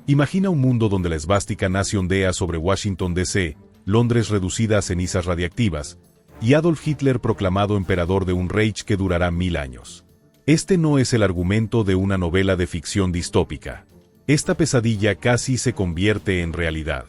Imagina un mundo donde la esvástica nazi ondea sobre Washington D.C., Londres reducida a cenizas radiactivas, y Adolf Hitler proclamado emperador de un Reich que durará 1000 años. Este no es el argumento de una novela de ficción distópica. Esta pesadilla casi se convierte en realidad.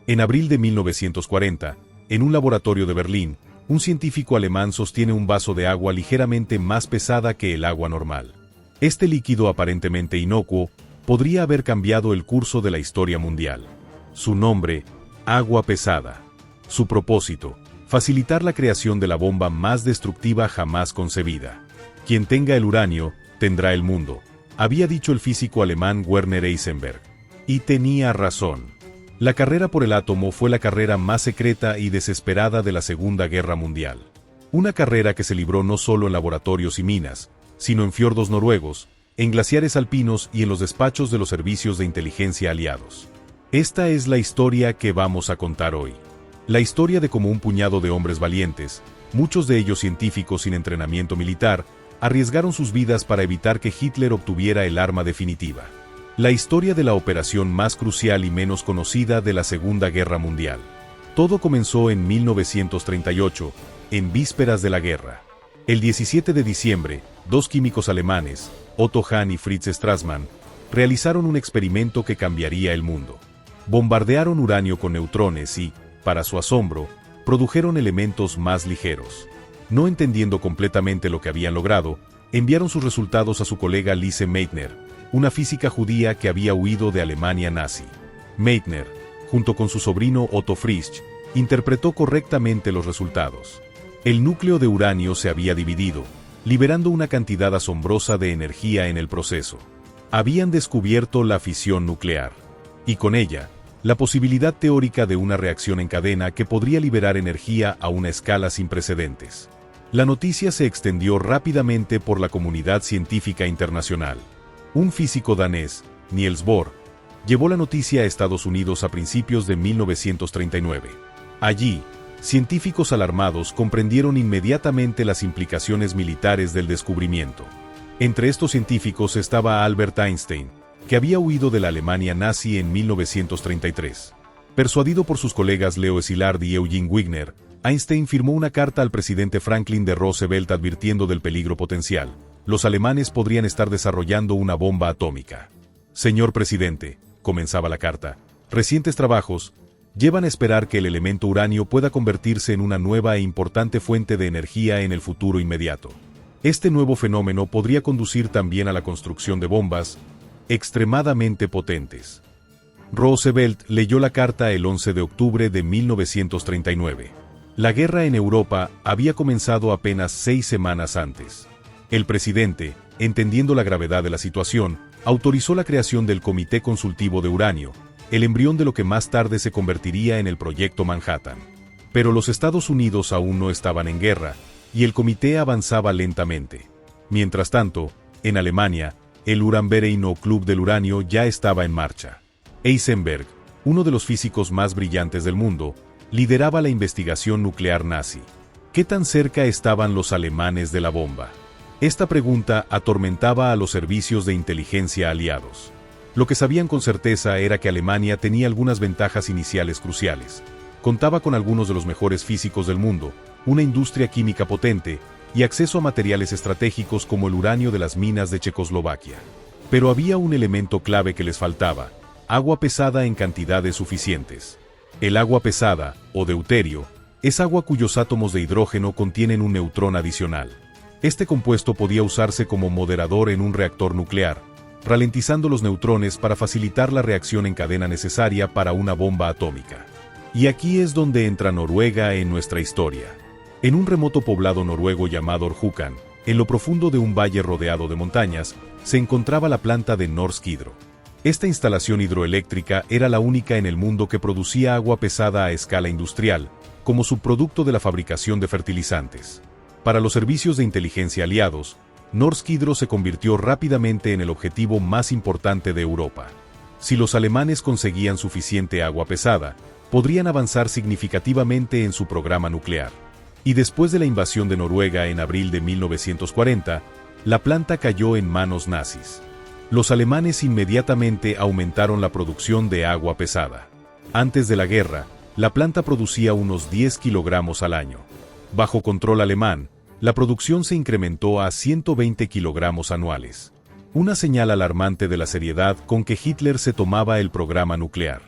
En abril de 1940, en un laboratorio de Berlín, un científico alemán sostiene un vaso de agua ligeramente más pesada que el agua normal. Este líquido aparentemente inocuo podría haber cambiado el curso de la historia mundial. Su nombre, agua pesada. Su propósito, facilitar la creación de la bomba más destructiva jamás concebida. Quien tenga el uranio, tendrá el mundo, había dicho el físico alemán Werner Heisenberg. Y tenía razón. La carrera por el átomo fue la carrera más secreta y desesperada de la Segunda Guerra Mundial. Una carrera que se libró no solo en laboratorios y minas, sino en fiordos noruegos, en glaciares alpinos y en los despachos de los servicios de inteligencia aliados. Esta es la historia que vamos a contar hoy. La historia de cómo un puñado de hombres valientes, muchos de ellos científicos sin entrenamiento militar, arriesgaron sus vidas para evitar que Hitler obtuviera el arma definitiva. La historia de la operación más crucial y menos conocida de la Segunda Guerra Mundial. Todo comenzó en 1938, en vísperas de la guerra. El 17 de diciembre, dos químicos alemanes, Otto Hahn y Fritz Strassmann, realizaron un experimento que cambiaría el mundo. Bombardearon uranio con neutrones y, para su asombro, produjeron elementos más ligeros. No entendiendo completamente lo que habían logrado, enviaron sus resultados a su colega Lise Meitner, una física judía que había huido de Alemania nazi. Meitner, junto con su sobrino Otto Frisch, interpretó correctamente los resultados. El núcleo de uranio se había dividido, liberando una cantidad asombrosa de energía en el proceso. Habían descubierto la fisión nuclear, y con ella, la posibilidad teórica de una reacción en cadena que podría liberar energía a una escala sin precedentes. La noticia se extendió rápidamente por la comunidad científica internacional. Un físico danés, Niels Bohr, llevó la noticia a Estados Unidos a principios de 1939. Allí, científicos alarmados comprendieron inmediatamente las implicaciones militares del descubrimiento. Entre estos científicos estaba Albert Einstein, que había huido de la Alemania nazi en 1933. Persuadido por sus colegas Leo Szilard y Eugene Wigner, Einstein firmó una carta al presidente Franklin D. Roosevelt advirtiendo del peligro potencial. Los alemanes podrían estar desarrollando una bomba atómica. Señor presidente, comenzaba la carta, recientes trabajos llevan a esperar que el elemento uranio pueda convertirse en una nueva e importante fuente de energía en el futuro inmediato. Este nuevo fenómeno podría conducir también a la construcción de bombas extremadamente potentes. Roosevelt leyó la carta el 11 de octubre de 1939. La guerra en Europa había comenzado apenas 6 semanas antes. El presidente, entendiendo la gravedad de la situación, autorizó la creación del Comité Consultivo de Uranio, el embrión de lo que más tarde se convertiría en el Proyecto Manhattan. Pero los Estados Unidos aún no estaban en guerra, y el comité avanzaba lentamente. Mientras tanto, en Alemania, el Uranverein o Club del Uranio ya estaba en marcha. Heisenberg, uno de los físicos más brillantes del mundo, lideraba la investigación nuclear nazi. ¿Qué tan cerca estaban los alemanes de la bomba? Esta pregunta atormentaba a los servicios de inteligencia aliados. Lo que sabían con certeza era que Alemania tenía algunas ventajas iniciales cruciales. Contaba con algunos de los mejores físicos del mundo, una industria química potente y acceso a materiales estratégicos como el uranio de las minas de Checoslovaquia. Pero había un elemento clave que les faltaba: agua pesada en cantidades suficientes. El agua pesada, o deuterio, es agua cuyos átomos de hidrógeno contienen un neutrón adicional. Este compuesto podía usarse como moderador en un reactor nuclear, ralentizando los neutrones para facilitar la reacción en cadena necesaria para una bomba atómica. Y aquí es donde entra Noruega en nuestra historia. En un remoto poblado noruego llamado Rjukan, en lo profundo de un valle rodeado de montañas, se encontraba la planta de Norsk Hydro. Esta instalación hidroeléctrica era la única en el mundo que producía agua pesada a escala industrial, como subproducto de la fabricación de fertilizantes. Para los servicios de inteligencia aliados, Norsk Hydro se convirtió rápidamente en el objetivo más importante de Europa. Si los alemanes conseguían suficiente agua pesada, podrían avanzar significativamente en su programa nuclear. Y después de la invasión de Noruega en abril de 1940, la planta cayó en manos nazis. Los alemanes inmediatamente aumentaron la producción de agua pesada. Antes de la guerra, la planta producía unos 10 kilogramos al año. Bajo control alemán, la producción se incrementó a 120 kilogramos anuales. Una señal alarmante de la seriedad con que Hitler se tomaba el programa nuclear.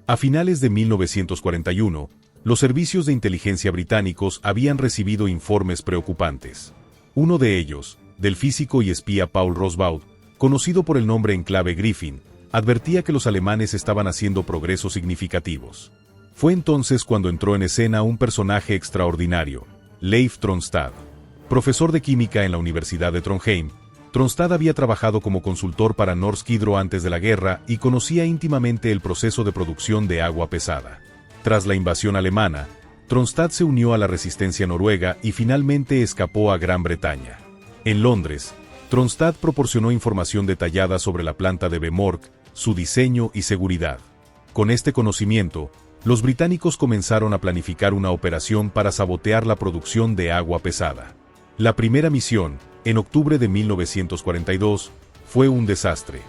A finales de 1941, los servicios de inteligencia británicos habían recibido informes preocupantes. Uno de ellos, del físico y espía Paul Rosbaud, conocido por el nombre en clave Griffin, advertía que los alemanes estaban haciendo progresos significativos. Fue entonces cuando entró en escena un personaje extraordinario, Leif Tronstad. Profesor de química en la Universidad de Trondheim, Tronstad había trabajado como consultor para Norsk Hydro antes de la guerra y conocía íntimamente el proceso de producción de agua pesada. Tras la invasión alemana, Tronstad se unió a la resistencia noruega y finalmente escapó a Gran Bretaña. En Londres, Tronstad proporcionó información detallada sobre la planta de Vemork, su diseño y seguridad. Con este conocimiento, los británicos comenzaron a planificar una operación para sabotear la producción de agua pesada. La primera misión, en octubre de 1942, fue un desastre.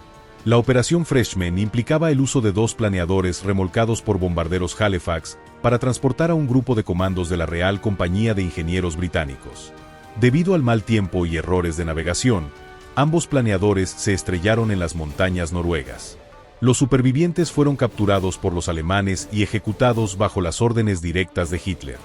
La operación Freshman implicaba el uso de 2 planeadores remolcados por bombarderos Halifax para transportar a un grupo de comandos de la Real Compañía de Ingenieros Británicos. Debido al mal tiempo y errores de navegación, ambos planeadores se estrellaron en las montañas noruegas. Los supervivientes fueron capturados por los alemanes y ejecutados bajo las órdenes directas de Hitler.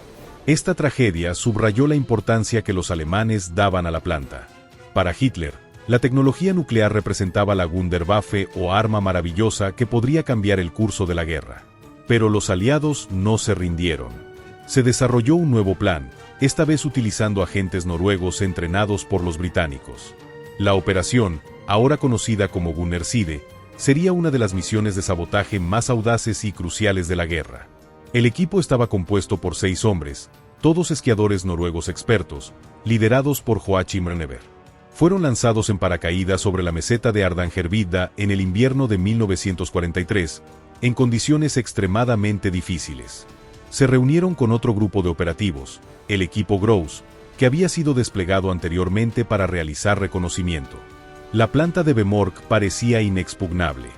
Esta tragedia subrayó la importancia que los alemanes daban a la planta. Para Hitler, la tecnología nuclear representaba la Wunderwaffe o arma maravillosa que podría cambiar el curso de la guerra. Pero los aliados no se rindieron. Se desarrolló un nuevo plan, esta vez utilizando agentes noruegos entrenados por los británicos. La operación, ahora conocida como Gunnerside, sería una de las misiones de sabotaje más audaces y cruciales de la guerra. El equipo estaba compuesto por 6 hombres, todos esquiadores noruegos expertos, liderados por Joachim Rønneberg. Fueron lanzados en paracaídas sobre la meseta de Hardangervidda en el invierno de 1943, en condiciones extremadamente difíciles. Se reunieron con otro grupo de operativos, el equipo Gross, que había sido desplegado anteriormente para realizar reconocimiento. La planta de Vemork parecía inexpugnable.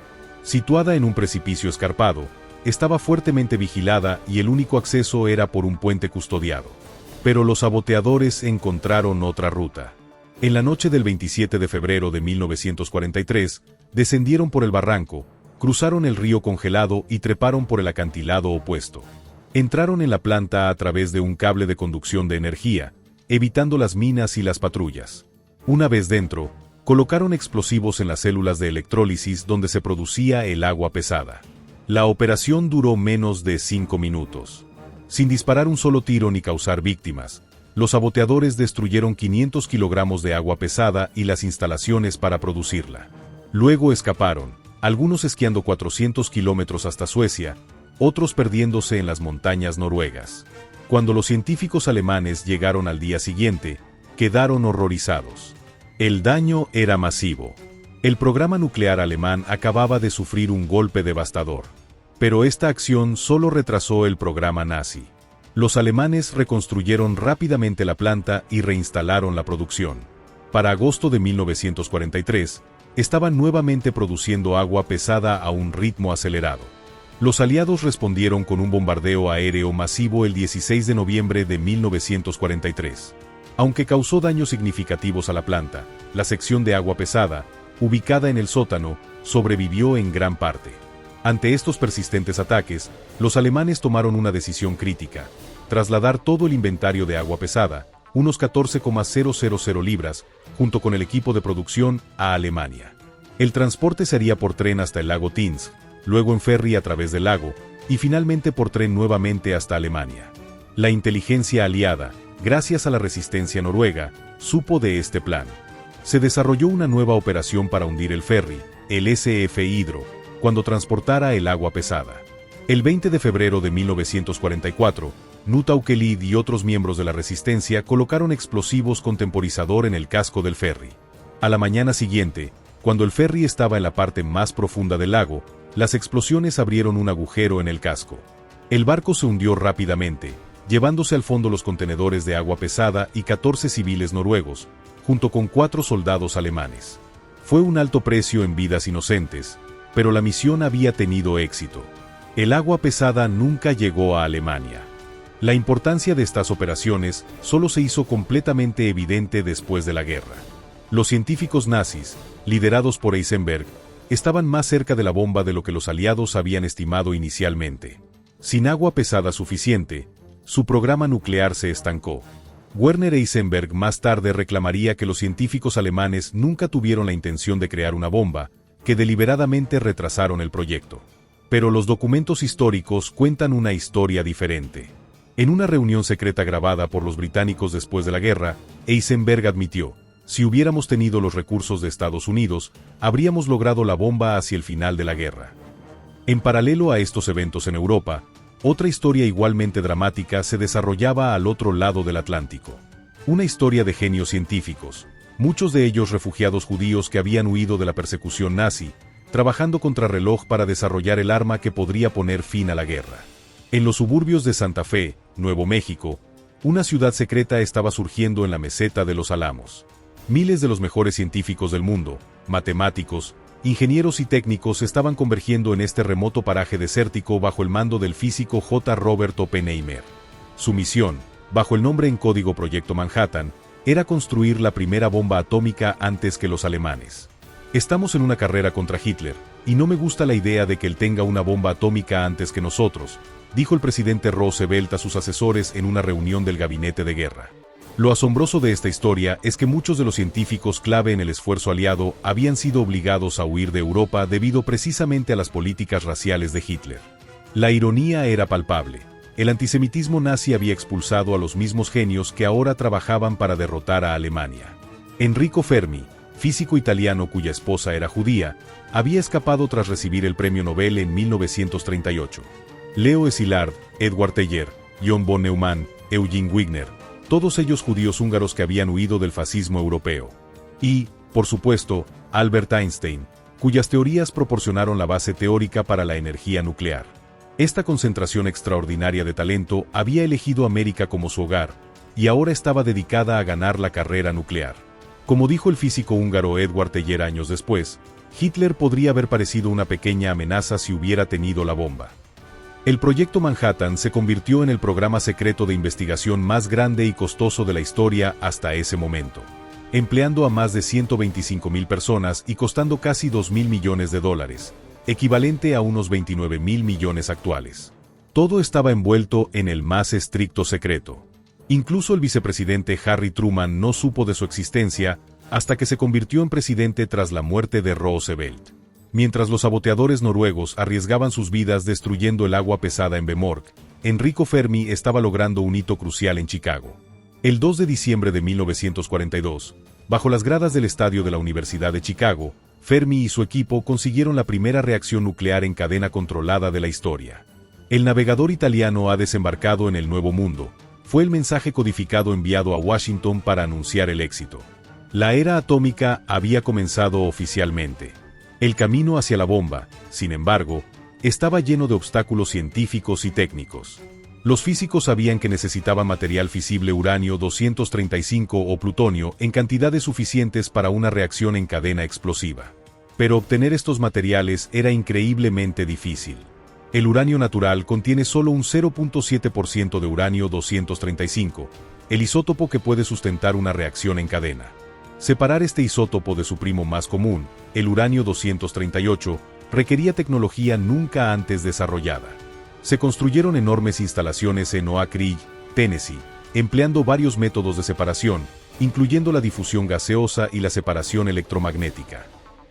Situada en un precipicio escarpado, estaba fuertemente vigilada y el único acceso era por un puente custodiado. Pero los saboteadores encontraron otra ruta. En la noche del 27 de febrero de 1943, descendieron por el barranco, cruzaron el río congelado y treparon por el acantilado opuesto. Entraron en la planta a través de un cable de conducción de energía, evitando las minas y las patrullas. Una vez dentro, colocaron explosivos en las células de electrólisis donde se producía el agua pesada. La operación duró menos de 5 minutos. Sin disparar un solo tiro ni causar víctimas, los saboteadores destruyeron 500 kilogramos de agua pesada y las instalaciones para producirla. Luego escaparon, algunos esquiando 400 kilómetros hasta Suecia, otros perdiéndose en las montañas noruegas. Cuando los científicos alemanes llegaron al día siguiente, quedaron horrorizados. El daño era masivo. El programa nuclear alemán acababa de sufrir un golpe devastador. Pero esta acción solo retrasó el programa nazi. Los alemanes reconstruyeron rápidamente la planta y reinstalaron la producción. Para agosto de 1943, estaban nuevamente produciendo agua pesada a un ritmo acelerado. Los aliados respondieron con un bombardeo aéreo masivo el 16 de noviembre de 1943. Aunque causó daños significativos a la planta, la sección de agua pesada, ubicada en el sótano, sobrevivió en gran parte. Ante estos persistentes ataques, los alemanes tomaron una decisión crítica: trasladar todo el inventario de agua pesada, unos 14,000 libras, junto con el equipo de producción, a Alemania. El transporte se haría por tren hasta el lago Tinsk, luego en ferry a través del lago, y finalmente por tren nuevamente hasta Alemania. La inteligencia aliada, gracias a la resistencia noruega, supo de este plan. Se desarrolló una nueva operación para hundir el ferry, el SF Hydro, cuando transportara el agua pesada. El 20 de febrero de 1944, Knut Aukelid y otros miembros de la resistencia colocaron explosivos con temporizador en el casco del ferry. A la mañana siguiente, cuando el ferry estaba en la parte más profunda del lago, las explosiones abrieron un agujero en el casco. El barco se hundió rápidamente, llevándose al fondo los contenedores de agua pesada y 14 civiles noruegos, junto con 4 soldados alemanes. Fue un alto precio en vidas inocentes, pero la misión había tenido éxito. El agua pesada nunca llegó a Alemania. La importancia de estas operaciones solo se hizo completamente evidente después de la guerra. Los científicos nazis, liderados por Heisenberg, estaban más cerca de la bomba de lo que los aliados habían estimado inicialmente. Sin agua pesada suficiente, su programa nuclear se estancó. Werner Heisenberg más tarde reclamaría que los científicos alemanes nunca tuvieron la intención de crear una bomba, que deliberadamente retrasaron el proyecto. Pero los documentos históricos cuentan una historia diferente. En una reunión secreta grabada por los británicos después de la guerra, Heisenberg admitió: si hubiéramos tenido los recursos de Estados Unidos, habríamos logrado la bomba hacia el final de la guerra. En paralelo a estos eventos en Europa, otra historia igualmente dramática se desarrollaba al otro lado del Atlántico. Una historia de genios científicos, muchos de ellos refugiados judíos que habían huido de la persecución nazi, trabajando contrarreloj para desarrollar el arma que podría poner fin a la guerra. En los suburbios de Santa Fe, Nuevo México, una ciudad secreta estaba surgiendo en la meseta de los Álamos. Miles de los mejores científicos del mundo, matemáticos, ingenieros y técnicos estaban convergiendo en este remoto paraje desértico bajo el mando del físico J. Robert Oppenheimer. Su misión, bajo el nombre en código Proyecto Manhattan, era construir la primera bomba atómica antes que los alemanes. Estamos en una carrera contra Hitler, y no me gusta la idea de que él tenga una bomba atómica antes que nosotros, dijo el presidente Roosevelt a sus asesores en una reunión del gabinete de guerra. Lo asombroso de esta historia es que muchos de los científicos clave en el esfuerzo aliado habían sido obligados a huir de Europa debido precisamente a las políticas raciales de Hitler. La ironía era palpable. El antisemitismo nazi había expulsado a los mismos genios que ahora trabajaban para derrotar a Alemania. Enrico Fermi, físico italiano cuya esposa era judía, había escapado tras recibir el premio Nobel en 1938. Leo Szilard, Edward Teller, John von Neumann, Eugene Wigner, todos ellos judíos húngaros que habían huido del fascismo europeo. Y, por supuesto, Albert Einstein, cuyas teorías proporcionaron la base teórica para la energía nuclear. Esta concentración extraordinaria de talento había elegido América como su hogar, y ahora estaba dedicada a ganar la carrera nuclear. Como dijo el físico húngaro Edward Teller años después, Hitler podría haber parecido una pequeña amenaza si hubiera tenido la bomba. El Proyecto Manhattan se convirtió en el programa secreto de investigación más grande y costoso de la historia hasta ese momento, empleando a más de 125.000 personas y costando casi $2.000 millones, equivalente a unos 29.000 millones actuales. Todo estaba envuelto en el más estricto secreto. Incluso el vicepresidente Harry Truman no supo de su existencia hasta que se convirtió en presidente tras la muerte de Roosevelt. Mientras los saboteadores noruegos arriesgaban sus vidas destruyendo el agua pesada en Vemork, Enrico Fermi estaba logrando un hito crucial en Chicago. El 2 de diciembre de 1942, bajo las gradas del estadio de la Universidad de Chicago, Fermi y su equipo consiguieron la primera reacción nuclear en cadena controlada de la historia. El navegador italiano ha desembarcado en el Nuevo Mundo, fue el mensaje codificado enviado a Washington para anunciar el éxito. La era atómica había comenzado oficialmente. El camino hacia la bomba, sin embargo, estaba lleno de obstáculos científicos y técnicos. Los físicos sabían que necesitaban material fisible uranio-235 o plutonio en cantidades suficientes para una reacción en cadena explosiva. Pero obtener estos materiales era increíblemente difícil. El uranio natural contiene solo un 0.7% de uranio-235, el isótopo que puede sustentar una reacción en cadena. Separar este isótopo de su primo más común, el uranio-238, requería tecnología nunca antes desarrollada. Se construyeron enormes instalaciones en Oak Ridge, Tennessee, empleando varios métodos de separación, incluyendo la difusión gaseosa y la separación electromagnética.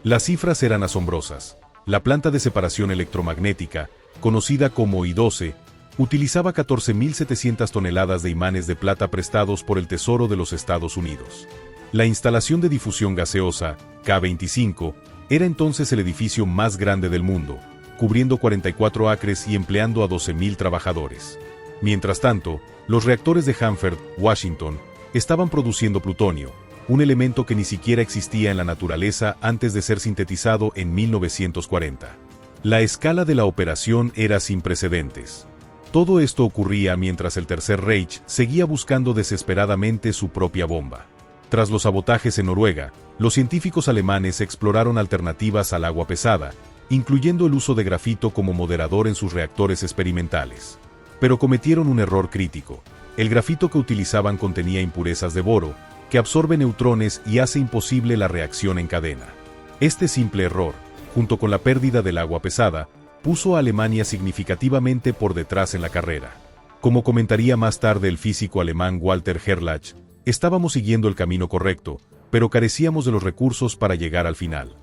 Las cifras eran asombrosas. La planta de separación electromagnética, conocida como I-12, utilizaba 14.700 toneladas de imanes de plata prestados por el Tesoro de los Estados Unidos. La instalación de difusión gaseosa, K-25, era entonces el edificio más grande del mundo, cubriendo 44 acres y empleando a 12.000 trabajadores. Mientras tanto, los reactores de Hanford, Washington, estaban produciendo plutonio, un elemento que ni siquiera existía en la naturaleza antes de ser sintetizado en 1940. La escala de la operación era sin precedentes. Todo esto ocurría mientras el Tercer Reich seguía buscando desesperadamente su propia bomba. Tras los sabotajes en Noruega, los científicos alemanes exploraron alternativas al agua pesada, incluyendo el uso de grafito como moderador en sus reactores experimentales. Pero cometieron un error crítico. El grafito que utilizaban contenía impurezas de boro, que absorbe neutrones y hace imposible la reacción en cadena. Este simple error, junto con la pérdida del agua pesada, puso a Alemania significativamente por detrás en la carrera. Como comentaría más tarde el físico alemán Walter Gerlach, estábamos siguiendo el camino correcto, pero carecíamos de los recursos para llegar al final.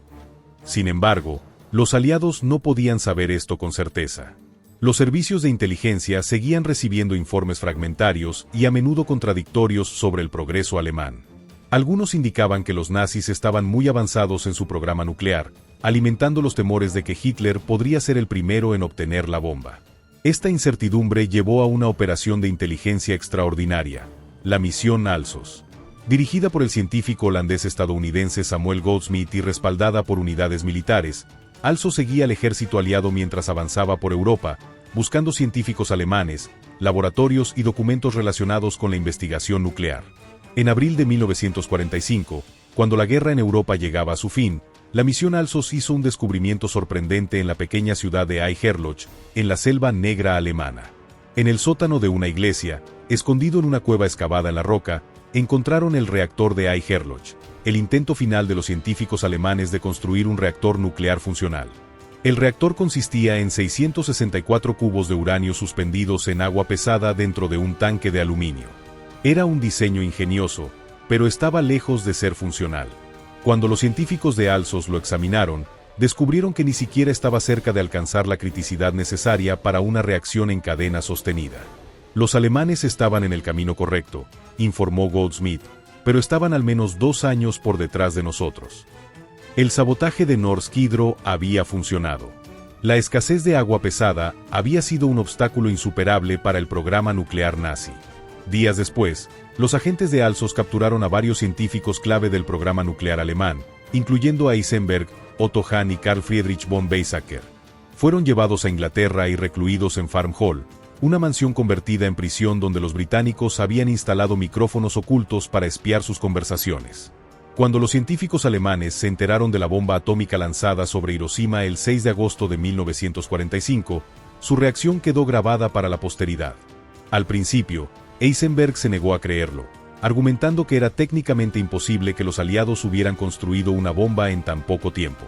Sin embargo, los aliados no podían saber esto con certeza. Los servicios de inteligencia seguían recibiendo informes fragmentarios y a menudo contradictorios sobre el progreso alemán. Algunos indicaban que los nazis estaban muy avanzados en su programa nuclear, alimentando los temores de que Hitler podría ser el primero en obtener la bomba. Esta incertidumbre llevó a una operación de inteligencia extraordinaria, la Misión Alsos. Dirigida por el científico holandés-estadounidense Samuel Goldschmidt y respaldada por unidades militares, Alsos seguía al ejército aliado mientras avanzaba por Europa, buscando científicos alemanes, laboratorios y documentos relacionados con la investigación nuclear. En abril de 1945, cuando la guerra en Europa llegaba a su fin, la misión Alsos hizo un descubrimiento sorprendente en la pequeña ciudad de Eicherloch, en la Selva Negra alemana. En el sótano de una iglesia, escondido en una cueva excavada en la roca, encontraron el reactor de Eicherloch, el intento final de los científicos alemanes de construir un reactor nuclear funcional. El reactor consistía en 664 cubos de uranio suspendidos en agua pesada dentro de un tanque de aluminio. Era un diseño ingenioso, pero estaba lejos de ser funcional. Cuando los científicos de Alsos lo examinaron, descubrieron que ni siquiera estaba cerca de alcanzar la criticidad necesaria para una reacción en cadena sostenida. Los alemanes estaban en el camino correcto, informó Goldschmidt, pero estaban al menos 2 años por detrás de nosotros. El sabotaje de Norsk Hydro había funcionado. La escasez de agua pesada había sido un obstáculo insuperable para el programa nuclear nazi. Días después, los agentes de Alsos capturaron a varios científicos clave del programa nuclear alemán, incluyendo a Heisenberg, Otto Hahn y Carl Friedrich von Weizsäcker. Fueron llevados a Inglaterra y recluidos en Farm Hall, una mansión convertida en prisión donde los británicos habían instalado micrófonos ocultos para espiar sus conversaciones. Cuando los científicos alemanes se enteraron de la bomba atómica lanzada sobre Hiroshima el 6 de agosto de 1945, su reacción quedó grabada para la posteridad. Al principio, Heisenberg se negó a creerlo, argumentando que era técnicamente imposible que los aliados hubieran construido una bomba en tan poco tiempo.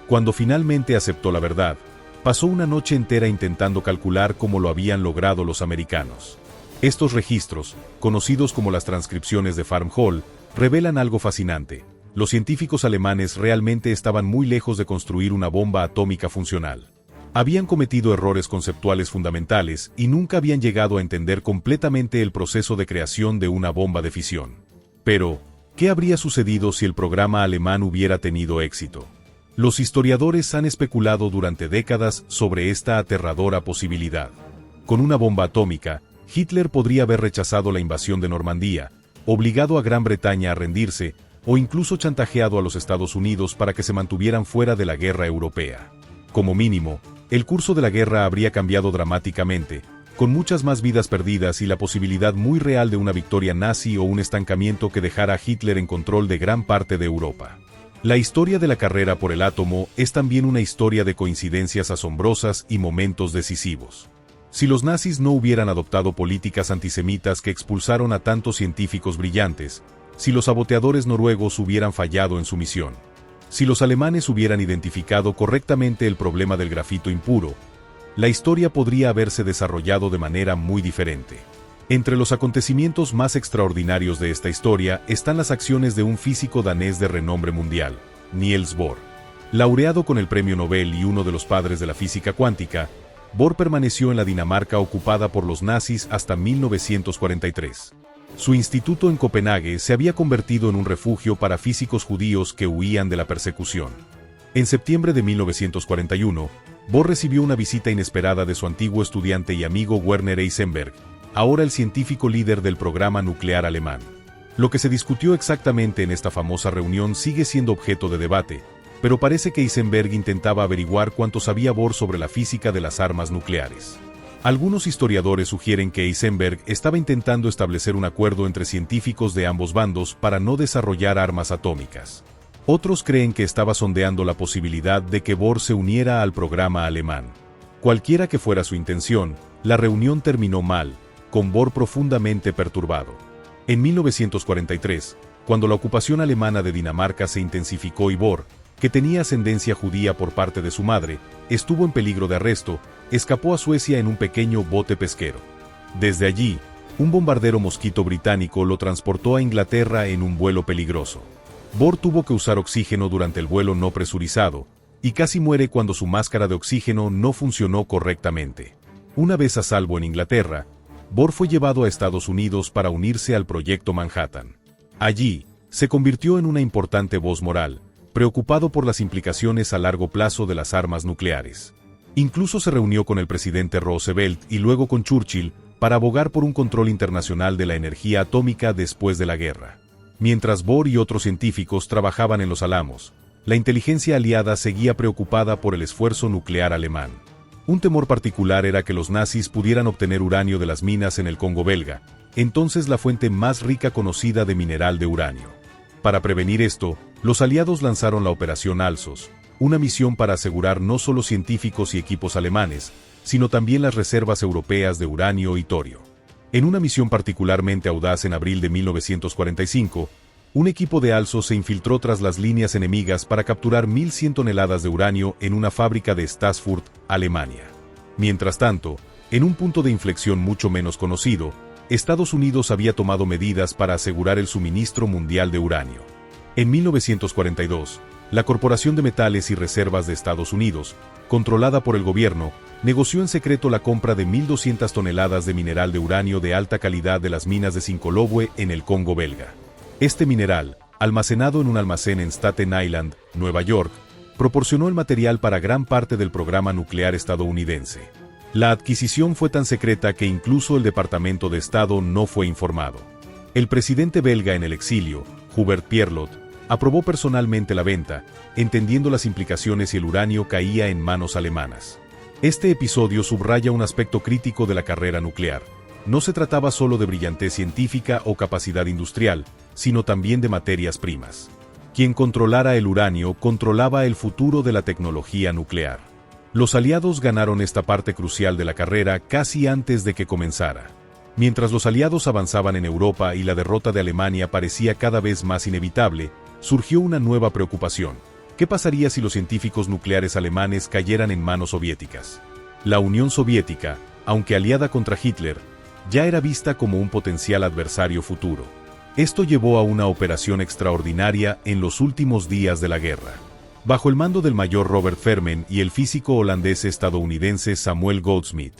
Cuando finalmente aceptó la verdad, pasó una noche entera intentando calcular cómo lo habían logrado los americanos. Estos registros, conocidos como las transcripciones de Farm Hall, revelan algo fascinante. Los científicos alemanes realmente estaban muy lejos de construir una bomba atómica funcional. Habían cometido errores conceptuales fundamentales y nunca habían llegado a entender completamente el proceso de creación de una bomba de fisión. Pero, ¿qué habría sucedido si el programa alemán hubiera tenido éxito? Los historiadores han especulado durante décadas sobre esta aterradora posibilidad. Con una bomba atómica, Hitler podría haber rechazado la invasión de Normandía, obligado a Gran Bretaña a rendirse, o incluso chantajeado a los Estados Unidos para que se mantuvieran fuera de la guerra europea. Como mínimo, el curso de la guerra habría cambiado dramáticamente, con muchas más vidas perdidas y la posibilidad muy real de una victoria nazi o un estancamiento que dejara a Hitler en control de gran parte de Europa. La historia de la carrera por el átomo es también una historia de coincidencias asombrosas y momentos decisivos. Si los nazis no hubieran adoptado políticas antisemitas que expulsaron a tantos científicos brillantes, si los saboteadores noruegos hubieran fallado en su misión, si los alemanes hubieran identificado correctamente el problema del grafito impuro, la historia podría haberse desarrollado de manera muy diferente. Entre los acontecimientos más extraordinarios de esta historia están las acciones de un físico danés de renombre mundial, Niels Bohr. Laureado con el premio Nobel y uno de los padres de la física cuántica, Bohr permaneció en la Dinamarca ocupada por los nazis hasta 1943. Su instituto en Copenhague se había convertido en un refugio para físicos judíos que huían de la persecución. En septiembre de 1941, Bohr recibió una visita inesperada de su antiguo estudiante y amigo Werner Heisenberg, ahora el científico líder del programa nuclear alemán. Lo que se discutió exactamente en esta famosa reunión sigue siendo objeto de debate, pero parece que Heisenberg intentaba averiguar cuánto sabía Bohr sobre la física de las armas nucleares. Algunos historiadores sugieren que Heisenberg estaba intentando establecer un acuerdo entre científicos de ambos bandos para no desarrollar armas atómicas. Otros creen que estaba sondeando la posibilidad de que Bohr se uniera al programa alemán. Cualquiera que fuera su intención, la reunión terminó mal, con Bohr profundamente perturbado. En 1943, cuando la ocupación alemana de Dinamarca se intensificó y Bohr, que tenía ascendencia judía por parte de su madre, estuvo en peligro de arresto, escapó a Suecia en un pequeño bote pesquero. Desde allí, un bombardero mosquito británico lo transportó a Inglaterra en un vuelo peligroso. Bohr tuvo que usar oxígeno durante el vuelo no presurizado, y casi muere cuando su máscara de oxígeno no funcionó correctamente. Una vez a salvo en Inglaterra, Bohr fue llevado a Estados Unidos para unirse al Proyecto Manhattan. Allí, se convirtió en una importante voz moral, preocupado por las implicaciones a largo plazo de las armas nucleares. Incluso se reunió con el presidente Roosevelt y luego con Churchill para abogar por un control internacional de la energía atómica después de la guerra. Mientras Bohr y otros científicos trabajaban en los Álamos, la inteligencia aliada seguía preocupada por el esfuerzo nuclear alemán. Un temor particular era que los nazis pudieran obtener uranio de las minas en el Congo belga, entonces la fuente más rica conocida de mineral de uranio. Para prevenir esto, los aliados lanzaron la Operación Alsos, una misión para asegurar no solo científicos y equipos alemanes, sino también las reservas europeas de uranio y torio. En una misión particularmente audaz en abril de 1945, un equipo de Alsos se infiltró tras las líneas enemigas para capturar 1.100 toneladas de uranio en una fábrica de Stassfurt, Alemania. Mientras tanto, en un punto de inflexión mucho menos conocido, Estados Unidos había tomado medidas para asegurar el suministro mundial de uranio. En 1942, la Corporación de Metales y Reservas de Estados Unidos, controlada por el gobierno, negoció en secreto la compra de 1.200 toneladas de mineral de uranio de alta calidad de las minas de Zinkgolobwe en el Congo belga. Este mineral, almacenado en un almacén en Staten Island, Nueva York, proporcionó el material para gran parte del programa nuclear estadounidense. La adquisición fue tan secreta que incluso el Departamento de Estado no fue informado. El presidente belga en el exilio, Hubert Pierlot, aprobó personalmente la venta, entendiendo las implicaciones si el uranio caía en manos alemanas. Este episodio subraya un aspecto crítico de la carrera nuclear. No se trataba solo de brillantez científica o capacidad industrial, sino también de materias primas. Quien controlara el uranio controlaba el futuro de la tecnología nuclear. Los aliados ganaron esta parte crucial de la carrera casi antes de que comenzara. Mientras los aliados avanzaban en Europa y la derrota de Alemania parecía cada vez más inevitable, surgió una nueva preocupación. ¿Qué pasaría si los científicos nucleares alemanes cayeran en manos soviéticas? La Unión Soviética, aunque aliada contra Hitler, ya era vista como un potencial adversario futuro. Esto llevó a una operación extraordinaria en los últimos días de la guerra. Bajo el mando del mayor Robert Fermen y el físico holandés-estadounidense Samuel Goudsmit,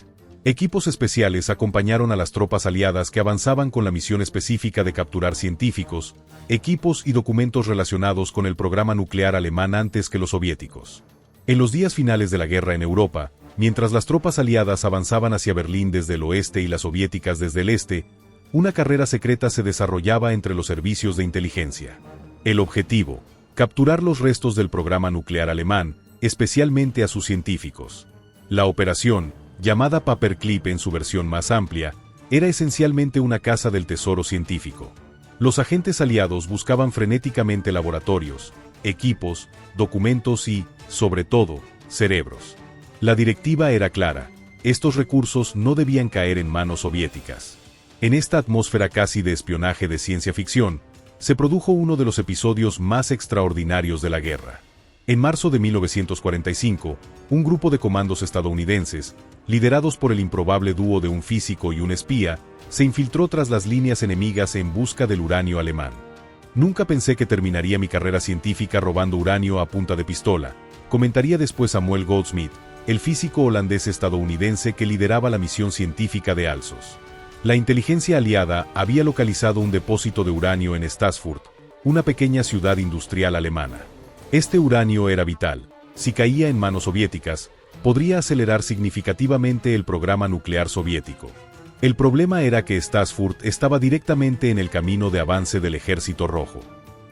equipos especiales acompañaron a las tropas aliadas que avanzaban con la misión específica de capturar científicos, equipos y documentos relacionados con el programa nuclear alemán antes que los soviéticos. En los días finales de la guerra en Europa, mientras las tropas aliadas avanzaban hacia Berlín desde el oeste y las soviéticas desde el este, una carrera secreta se desarrollaba entre los servicios de inteligencia. El objetivo: capturar los restos del programa nuclear alemán, especialmente a sus científicos. La operación, llamada Paperclip en su versión más amplia, era esencialmente una caza del tesoro científico. Los agentes aliados buscaban frenéticamente laboratorios, equipos, documentos y, sobre todo, cerebros. La directiva era clara: estos recursos no debían caer en manos soviéticas. En esta atmósfera casi de espionaje de ciencia ficción, se produjo uno de los episodios más extraordinarios de la guerra. En marzo de 1945, un grupo de comandos estadounidenses, liderados por el improbable dúo de un físico y un espía, se infiltró tras las líneas enemigas en busca del uranio alemán. Nunca pensé que terminaría mi carrera científica robando uranio a punta de pistola, comentaría después Samuel Goudsmit, el físico holandés-estadounidense que lideraba la misión científica de Alsos. La inteligencia aliada había localizado un depósito de uranio en Stassfurt, una pequeña ciudad industrial alemana. Este uranio era vital. Si caía en manos soviéticas, podría acelerar significativamente el programa nuclear soviético. El problema era que Stassfurt estaba directamente en el camino de avance del Ejército Rojo.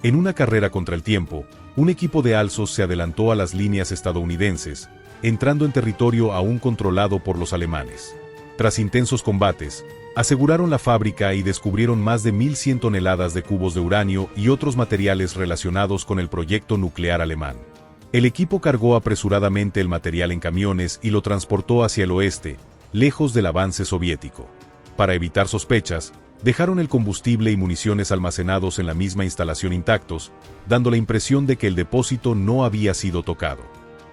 En una carrera contra el tiempo, un equipo de Alsos se adelantó a las líneas estadounidenses, entrando en territorio aún controlado por los alemanes. Tras intensos combates, aseguraron la fábrica y descubrieron más de 1.100 toneladas de cubos de uranio y otros materiales relacionados con el proyecto nuclear alemán. El equipo cargó apresuradamente el material en camiones y lo transportó hacia el oeste, lejos del avance soviético. Para evitar sospechas, dejaron el combustible y municiones almacenados en la misma instalación intactos, dando la impresión de que el depósito no había sido tocado.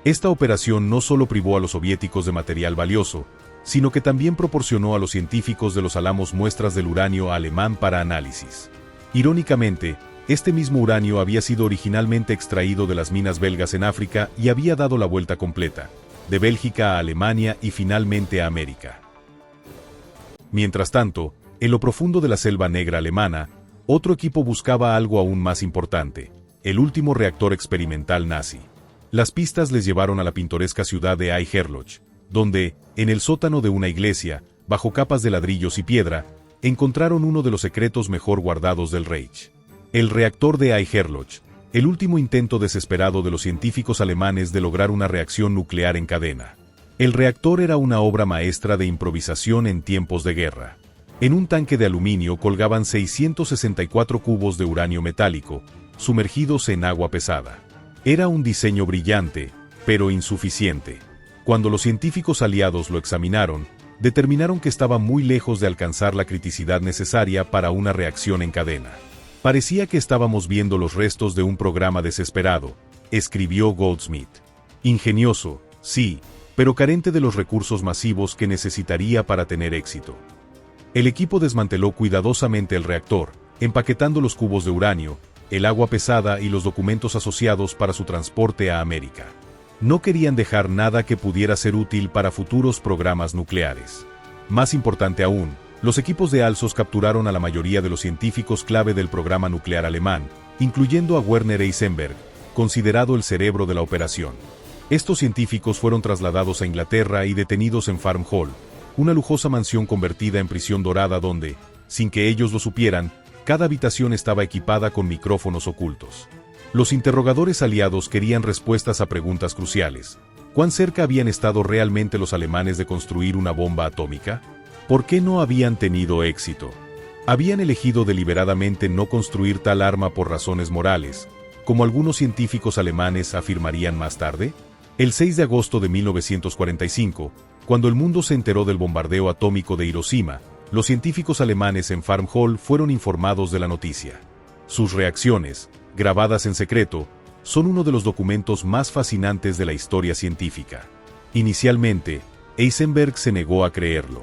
Esta operación no solo privó a los soviéticos de material valioso, sino que también proporcionó a los científicos de los Alamos muestras del uranio alemán para análisis. Irónicamente, este mismo uranio había sido originalmente extraído de las minas belgas en África y había dado la vuelta completa, de Bélgica a Alemania y finalmente a América. Mientras tanto, en lo profundo de la selva negra alemana, otro equipo buscaba algo aún más importante, el último reactor experimental nazi. Las pistas les llevaron a la pintoresca ciudad de Aicherloch, donde, en el sótano de una iglesia, bajo capas de ladrillos y piedra, encontraron uno de los secretos mejor guardados del Reich. El reactor de Aicherloch, el último intento desesperado de los científicos alemanes de lograr una reacción nuclear en cadena. El reactor era una obra maestra de improvisación en tiempos de guerra. En un tanque de aluminio colgaban 664 cubos de uranio metálico, sumergidos en agua pesada. Era un diseño brillante, pero insuficiente. Cuando los científicos aliados lo examinaron, determinaron que estaba muy lejos de alcanzar la criticidad necesaria para una reacción en cadena. Parecía que estábamos viendo los restos de un programa desesperado, escribió Goldsmith. Ingenioso, sí, pero carente de los recursos masivos que necesitaría para tener éxito. El equipo desmanteló cuidadosamente el reactor, empaquetando los cubos de uranio, el agua pesada y los documentos asociados para su transporte a América. No querían dejar nada que pudiera ser útil para futuros programas nucleares. Más importante aún, los equipos de Alsos capturaron a la mayoría de los científicos clave del programa nuclear alemán, incluyendo a Werner Heisenberg, considerado el cerebro de la operación. Estos científicos fueron trasladados a Inglaterra y detenidos en Farm Hall, una lujosa mansión convertida en prisión dorada donde, sin que ellos lo supieran, cada habitación estaba equipada con micrófonos ocultos. Los interrogadores aliados querían respuestas a preguntas cruciales. ¿Cuán cerca habían estado realmente los alemanes de construir una bomba atómica? ¿Por qué no habían tenido éxito? ¿Habían elegido deliberadamente no construir tal arma por razones morales, como algunos científicos alemanes afirmarían más tarde? El 6 de agosto de 1945, cuando el mundo se enteró del bombardeo atómico de Hiroshima, los científicos alemanes en Farm Hall fueron informados de la noticia. Sus reacciones, grabadas en secreto, son uno de los documentos más fascinantes de la historia científica. Inicialmente, Heisenberg se negó a creerlo.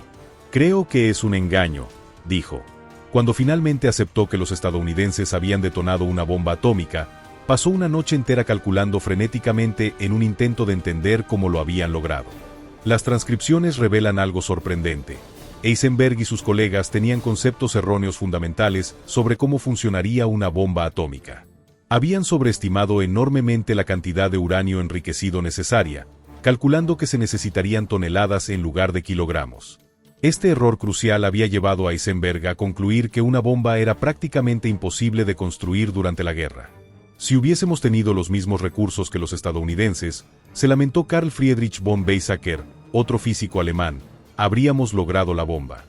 Creo que es un engaño, dijo. Cuando finalmente aceptó que los estadounidenses habían detonado una bomba atómica, pasó una noche entera calculando frenéticamente en un intento de entender cómo lo habían logrado. Las transcripciones revelan algo sorprendente. Heisenberg y sus colegas tenían conceptos erróneos fundamentales sobre cómo funcionaría una bomba atómica. Habían sobreestimado enormemente la cantidad de uranio enriquecido necesaria, calculando que se necesitarían toneladas en lugar de kilogramos. Este error crucial había llevado a Heisenberg a concluir que una bomba era prácticamente imposible de construir durante la guerra. Si hubiésemos tenido los mismos recursos que los estadounidenses, se lamentó Carl Friedrich von Weizsäcker, otro físico alemán, habríamos logrado la bomba.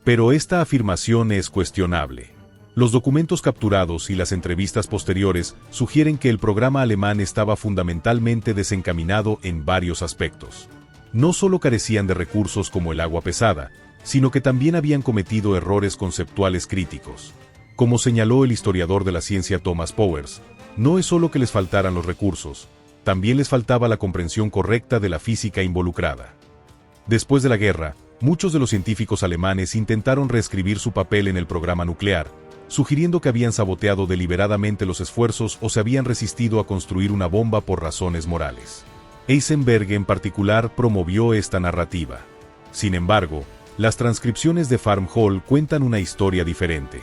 Pero esta afirmación es cuestionable. Los documentos capturados y las entrevistas posteriores sugieren que el programa alemán estaba fundamentalmente desencaminado en varios aspectos. No solo carecían de recursos como el agua pesada, sino que también habían cometido errores conceptuales críticos. Como señaló el historiador de la ciencia Thomas Powers, no es solo que les faltaran los recursos, también les faltaba la comprensión correcta de la física involucrada. Después de la guerra, muchos de los científicos alemanes intentaron reescribir su papel en el programa nuclear, sugiriendo que habían saboteado deliberadamente los esfuerzos o se habían resistido a construir una bomba por razones morales. Heisenberg en particular promovió esta narrativa. Sin embargo, las transcripciones de Farm Hall cuentan una historia diferente.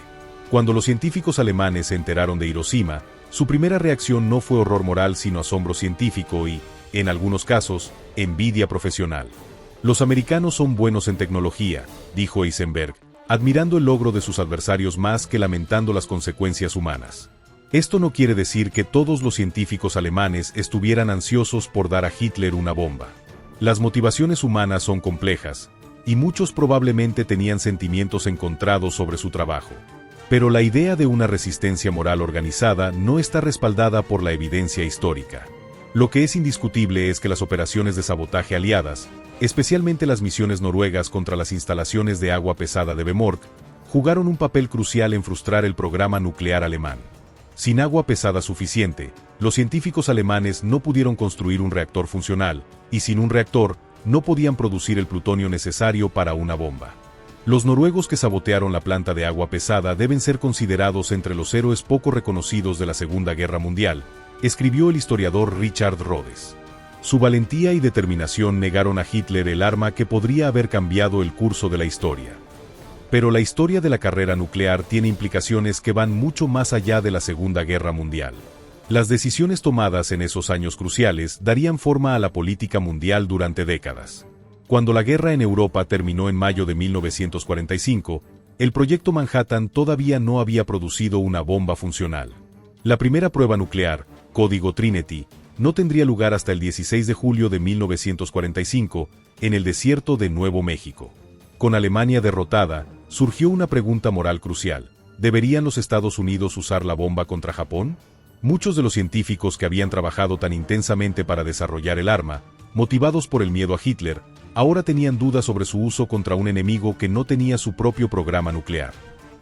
Cuando los científicos alemanes se enteraron de Hiroshima, su primera reacción no fue horror moral sino asombro científico y, en algunos casos, envidia profesional. Los americanos son buenos en tecnología, dijo Heisenberg, admirando el logro de sus adversarios más que lamentando las consecuencias humanas. Esto no quiere decir que todos los científicos alemanes estuvieran ansiosos por dar a Hitler una bomba. Las motivaciones humanas son complejas, y muchos probablemente tenían sentimientos encontrados sobre su trabajo. Pero la idea de una resistencia moral organizada no está respaldada por la evidencia histórica. Lo que es indiscutible es que las operaciones de sabotaje aliadas, especialmente las misiones noruegas contra las instalaciones de agua pesada de Vemork, jugaron un papel crucial en frustrar el programa nuclear alemán. Sin agua pesada suficiente, los científicos alemanes no pudieron construir un reactor funcional, y sin un reactor, no podían producir el plutonio necesario para una bomba. Los noruegos que sabotearon la planta de agua pesada deben ser considerados entre los héroes poco reconocidos de la Segunda Guerra Mundial, escribió el historiador Richard Rhodes. Su valentía y determinación negaron a Hitler el arma que podría haber cambiado el curso de la historia. Pero la historia de la carrera nuclear tiene implicaciones que van mucho más allá de la Segunda Guerra Mundial. Las decisiones tomadas en esos años cruciales darían forma a la política mundial durante décadas. Cuando la guerra en Europa terminó en mayo de 1945, el proyecto Manhattan todavía no había producido una bomba funcional. La primera prueba nuclear, código Trinity, no tendría lugar hasta el 16 de julio de 1945, en el desierto de Nuevo México. Con Alemania derrotada, surgió una pregunta moral crucial. ¿Deberían los Estados Unidos usar la bomba contra Japón? Muchos de los científicos que habían trabajado tan intensamente para desarrollar el arma, motivados por el miedo a Hitler, ahora tenían dudas sobre su uso contra un enemigo que no tenía su propio programa nuclear.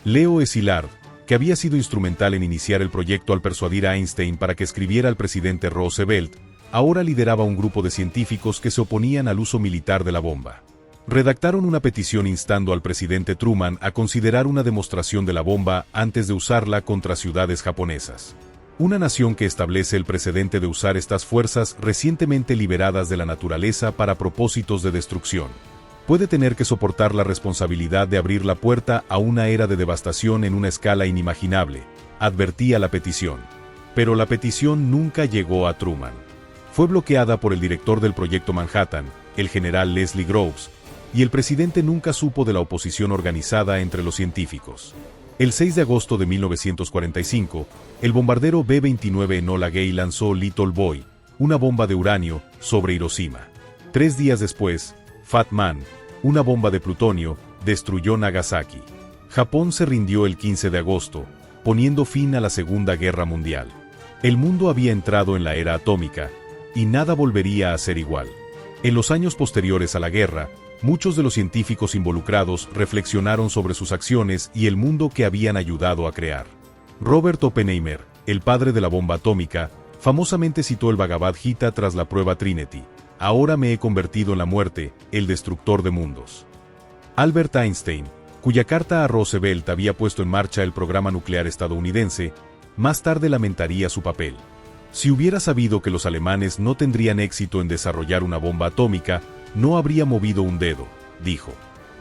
Leo Szilard, que había sido instrumental en iniciar el proyecto al persuadir a Einstein para que escribiera al presidente Roosevelt, ahora lideraba un grupo de científicos que se oponían al uso militar de la bomba. Redactaron una petición instando al presidente Truman a considerar una demostración de la bomba antes de usarla contra ciudades japonesas. Una nación que establece el precedente de usar estas fuerzas recientemente liberadas de la naturaleza para propósitos de destrucción. Puede tener que soportar la responsabilidad de abrir la puerta a una era de devastación en una escala inimaginable, advertía la petición. Pero la petición nunca llegó a Truman. Fue bloqueada por el director del proyecto Manhattan, el general Leslie Groves, y el presidente nunca supo de la oposición organizada entre los científicos. El 6 de agosto de 1945, el bombardero B-29 Enola Gay lanzó Little Boy, una bomba de uranio, sobre Hiroshima. 3 días después, Fat Man, una bomba de plutonio, destruyó Nagasaki. Japón se rindió el 15 de agosto, poniendo fin a la Segunda Guerra Mundial. El mundo había entrado en la era atómica, y nada volvería a ser igual. En los años posteriores a la guerra, muchos de los científicos involucrados reflexionaron sobre sus acciones y el mundo que habían ayudado a crear. Robert Oppenheimer, el padre de la bomba atómica, famosamente citó el Bhagavad Gita tras la prueba Trinity: "Ahora me he convertido en la muerte, el destructor de mundos". Albert Einstein, cuya carta a Roosevelt había puesto en marcha el programa nuclear estadounidense, más tarde lamentaría su papel. Si hubiera sabido que los alemanes no tendrían éxito en desarrollar una bomba atómica, no habría movido un dedo, dijo.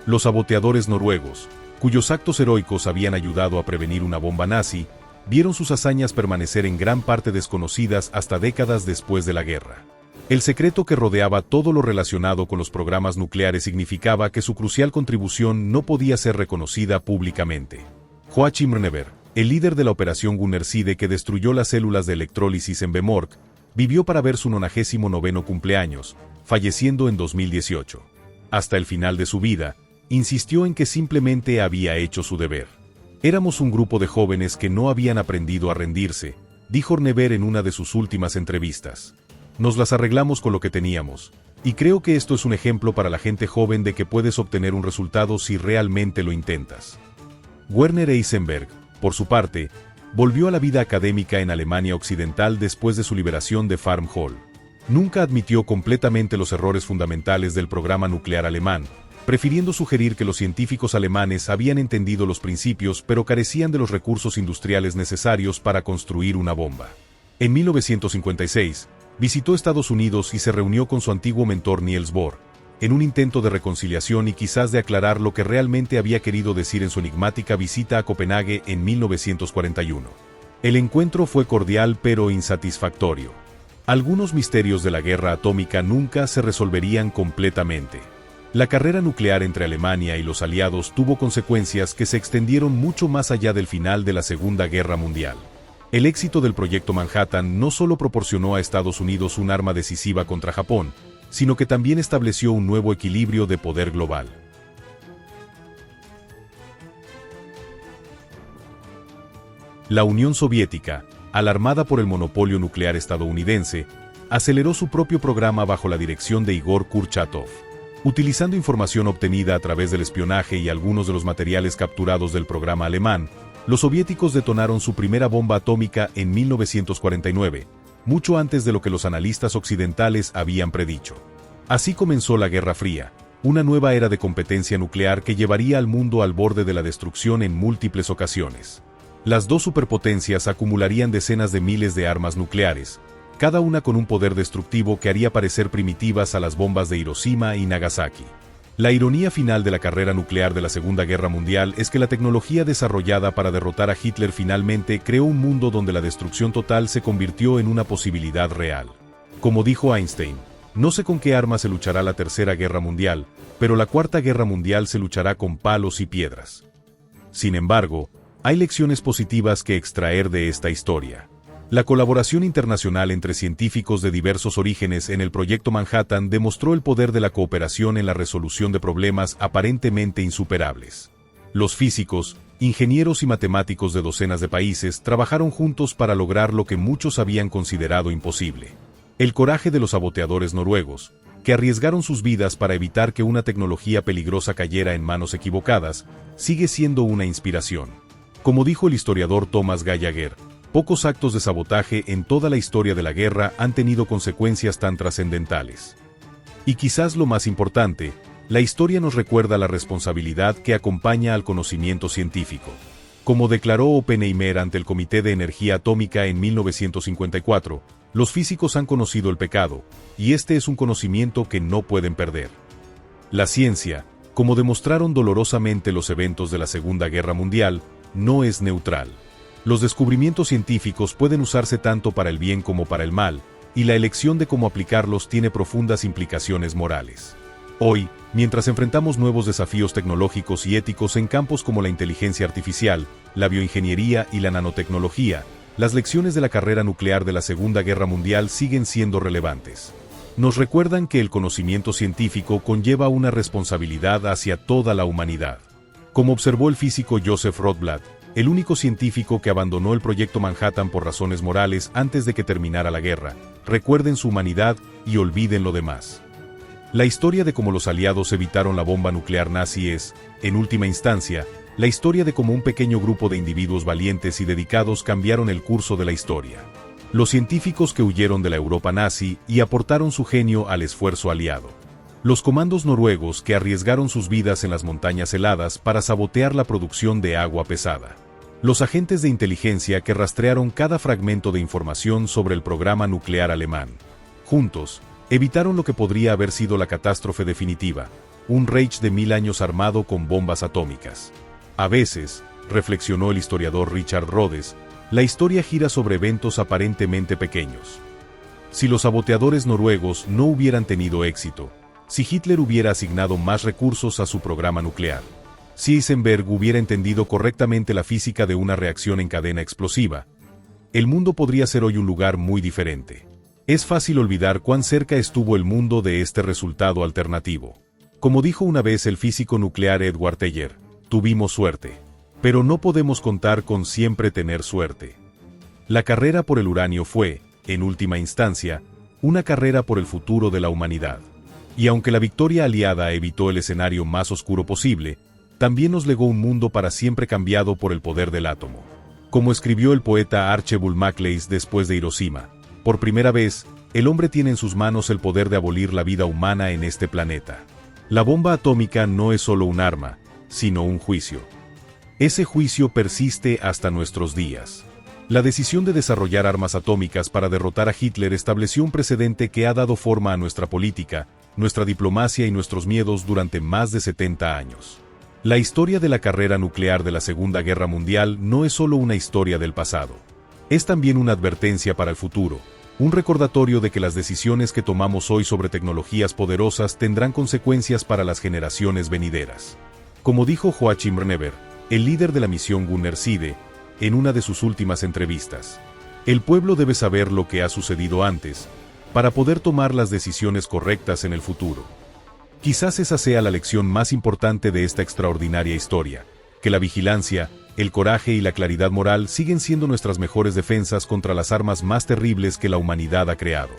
Los saboteadores noruegos, cuyos actos heroicos habían ayudado a prevenir una bomba nazi, vieron sus hazañas permanecer en gran parte desconocidas hasta décadas después de la guerra. El secreto que rodeaba todo lo relacionado con los programas nucleares significaba que su crucial contribución no podía ser reconocida públicamente. Joachim Röneberg, el líder de la operación Gunnerside que destruyó las células de electrólisis en Vemork, vivió para ver su 99º cumpleaños, falleciendo en 2018. Hasta el final de su vida, insistió en que simplemente había hecho su deber. Éramos un grupo de jóvenes que no habían aprendido a rendirse, dijo Röneberg en una de sus últimas entrevistas. Nos las arreglamos con lo que teníamos, y creo que esto es un ejemplo para la gente joven de que puedes obtener un resultado si realmente lo intentas. Werner Heisenberg, por su parte, volvió a la vida académica en Alemania Occidental después de su liberación de Farm Hall. Nunca admitió completamente los errores fundamentales del programa nuclear alemán, prefiriendo sugerir que los científicos alemanes habían entendido los principios pero carecían de los recursos industriales necesarios para construir una bomba. En 1956, visitó Estados Unidos y se reunió con su antiguo mentor Niels Bohr, en un intento de reconciliación y quizás de aclarar lo que realmente había querido decir en su enigmática visita a Copenhague en 1941. El encuentro fue cordial pero insatisfactorio. Algunos misterios de la guerra atómica nunca se resolverían completamente. La carrera nuclear entre Alemania y los aliados tuvo consecuencias que se extendieron mucho más allá del final de la Segunda Guerra Mundial. El éxito del proyecto Manhattan no solo proporcionó a Estados Unidos un arma decisiva contra Japón, sino que también estableció un nuevo equilibrio de poder global. La Unión Soviética, alarmada por el monopolio nuclear estadounidense, aceleró su propio programa bajo la dirección de Igor Kurchatov. Utilizando información obtenida a través del espionaje y algunos de los materiales capturados del programa alemán, los soviéticos detonaron su primera bomba atómica en 1949, mucho antes de lo que los analistas occidentales habían predicho. Así comenzó la Guerra Fría, una nueva era de competencia nuclear que llevaría al mundo al borde de la destrucción en múltiples ocasiones. Las dos superpotencias acumularían decenas de miles de armas nucleares, cada una con un poder destructivo que haría parecer primitivas a las bombas de Hiroshima y Nagasaki. La ironía final de la carrera nuclear de la Segunda Guerra Mundial es que la tecnología desarrollada para derrotar a Hitler finalmente creó un mundo donde la destrucción total se convirtió en una posibilidad real. Como dijo Einstein, no sé con qué arma se luchará la Tercera Guerra Mundial, pero la Cuarta Guerra Mundial se luchará con palos y piedras. Sin embargo, hay lecciones positivas que extraer de esta historia. La colaboración internacional entre científicos de diversos orígenes en el Proyecto Manhattan demostró el poder de la cooperación en la resolución de problemas aparentemente insuperables. Los físicos, ingenieros y matemáticos de docenas de países trabajaron juntos para lograr lo que muchos habían considerado imposible. El coraje de los saboteadores noruegos, que arriesgaron sus vidas para evitar que una tecnología peligrosa cayera en manos equivocadas, sigue siendo una inspiración. Como dijo el historiador Thomas Gallagher, pocos actos de sabotaje en toda la historia de la guerra han tenido consecuencias tan trascendentales. Y quizás lo más importante, la historia nos recuerda la responsabilidad que acompaña al conocimiento científico. Como declaró Oppenheimer ante el Comité de Energía Atómica en 1954, los físicos han conocido el pecado, y este es un conocimiento que no pueden perder. La ciencia, como demostraron dolorosamente los eventos de la Segunda Guerra Mundial, no es neutral. Los descubrimientos científicos pueden usarse tanto para el bien como para el mal, y la elección de cómo aplicarlos tiene profundas implicaciones morales. Hoy, mientras enfrentamos nuevos desafíos tecnológicos y éticos en campos como la inteligencia artificial, la bioingeniería y la nanotecnología, las lecciones de la carrera nuclear de la Segunda Guerra Mundial siguen siendo relevantes. Nos recuerdan que el conocimiento científico conlleva una responsabilidad hacia toda la humanidad. Como observó el físico Joseph Rotblat, el único científico que abandonó el Proyecto Manhattan por razones morales antes de que terminara la guerra, recuerden su humanidad y olviden lo demás. La historia de cómo los aliados evitaron la bomba nuclear nazi es, en última instancia, la historia de cómo un pequeño grupo de individuos valientes y dedicados cambiaron el curso de la historia. Los científicos que huyeron de la Europa nazi y aportaron su genio al esfuerzo aliado. Los comandos noruegos que arriesgaron sus vidas en las montañas heladas para sabotear la producción de agua pesada. Los agentes de inteligencia que rastrearon cada fragmento de información sobre el programa nuclear alemán. Juntos, evitaron lo que podría haber sido la catástrofe definitiva, un Reich de 1000 años armado con bombas atómicas. A veces, reflexionó el historiador Richard Rhodes, la historia gira sobre eventos aparentemente pequeños. Si los saboteadores noruegos no hubieran tenido éxito, si Hitler hubiera asignado más recursos a su programa nuclear, si Heisenberg hubiera entendido correctamente la física de una reacción en cadena explosiva, el mundo podría ser hoy un lugar muy diferente. Es fácil olvidar cuán cerca estuvo el mundo de este resultado alternativo. Como dijo una vez el físico nuclear Edward Teller, tuvimos suerte, pero no podemos contar con siempre tener suerte. La carrera por el uranio fue, en última instancia, una carrera por el futuro de la humanidad. Y aunque la victoria aliada evitó el escenario más oscuro posible, también nos legó un mundo para siempre cambiado por el poder del átomo. Como escribió el poeta Archibald MacLeish después de Hiroshima, por primera vez, el hombre tiene en sus manos el poder de abolir la vida humana en este planeta. La bomba atómica no es solo un arma, sino un juicio. Ese juicio persiste hasta nuestros días. La decisión de desarrollar armas atómicas para derrotar a Hitler estableció un precedente que ha dado forma a nuestra política, nuestra diplomacia y nuestros miedos durante más de 70 años. La historia de la carrera nuclear de la Segunda Guerra Mundial no es solo una historia del pasado. Es también una advertencia para el futuro, un recordatorio de que las decisiones que tomamos hoy sobre tecnologías poderosas tendrán consecuencias para las generaciones venideras. Como dijo Joachim Rnever, el líder de la misión Gunner Side, en una de sus últimas entrevistas, el pueblo debe saber lo que ha sucedido antes, para poder tomar las decisiones correctas en el futuro. Quizás esa sea la lección más importante de esta extraordinaria historia, que la vigilancia, El coraje y la claridad moral siguen siendo nuestras mejores defensas contra las armas más terribles que la humanidad ha creado.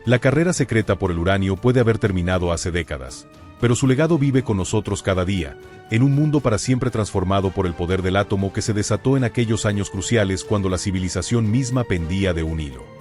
La carrera secreta por el uranio puede haber terminado hace décadas, pero su legado vive con nosotros cada día, en un mundo para siempre transformado por el poder del átomo que se desató en aquellos años cruciales cuando la civilización misma pendía de un hilo.